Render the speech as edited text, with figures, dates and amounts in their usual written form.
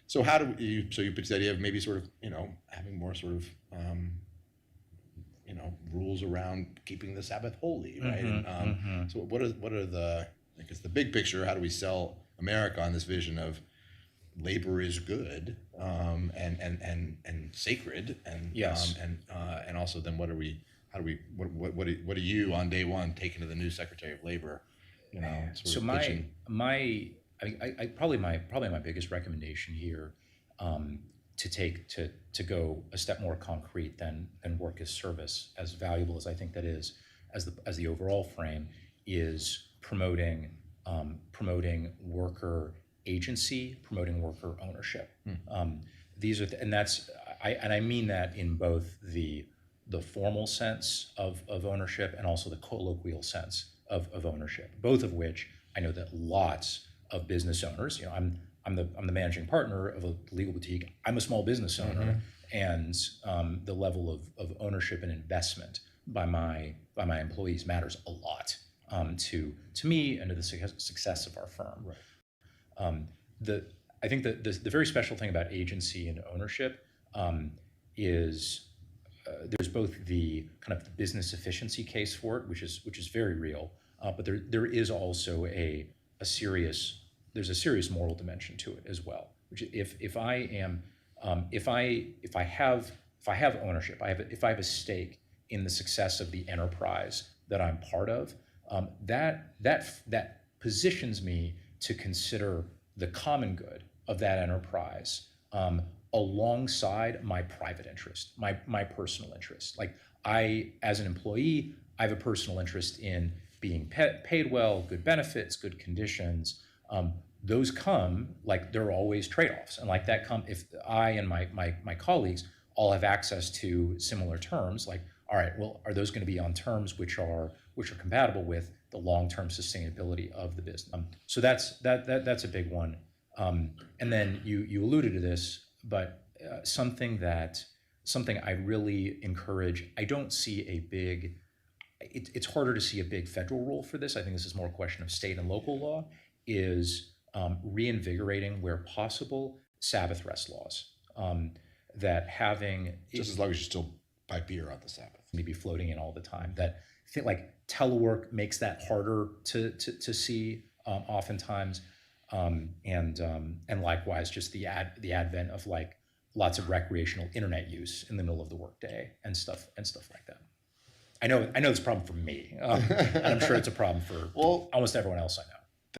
So how do you pitch the idea of maybe sort of, having more sort of, rules around keeping the Sabbath holy, right? So what are the, I guess the big picture, how do we sell America on this vision of labor is good, and sacred, and Yes. And also then what are you on day one taking to the new Secretary of Labor, So pitching? I probably my biggest recommendation here, to go a step more concrete than work as service, as valuable as I think that is, as the overall frame, is promoting worker agency, promoting worker ownership. These are and that's I mean that in both the formal sense of ownership and also the colloquial sense of ownership, both of which I know that lots of business owners, I'm the managing partner of a legal boutique. I'm a small business owner, and the level of ownership and investment by my employees matters a lot, to me and to the success of our firm. Right. I think that the very special thing about agency and ownership, is there's both the kind of the business efficiency case for it, which is very real, but there is also a serious moral dimension to it as well. Which if I have ownership, if I have a stake in the success of the enterprise that I'm part of, that positions me to consider the common good of that enterprise, alongside my private interest, my personal interest. Like as an employee, I have a personal interest in being paid well, good benefits, good conditions. Those come, like, there are always trade-offs, and like that come if I and my colleagues all have access to similar terms. Like, all right, well, are those going to be on terms which are compatible with the long-term sustainability of the business? So that's a big one. And then you alluded to this, but something I really encourage. I don't see a big. It's harder to see a big federal role for this. I think this is more a question of state and local law. Is reinvigorating, where possible, Sabbath rest laws. That having Just as long as you still buy beer on the Sabbath. maybe floating in all the time. That I think, like, telework makes that harder to see, oftentimes, and likewise just the advent of, like, lots of recreational internet use in the middle of the workday and stuff like that. I know it's a problem for me, and I'm sure it's a problem for almost everyone else I know.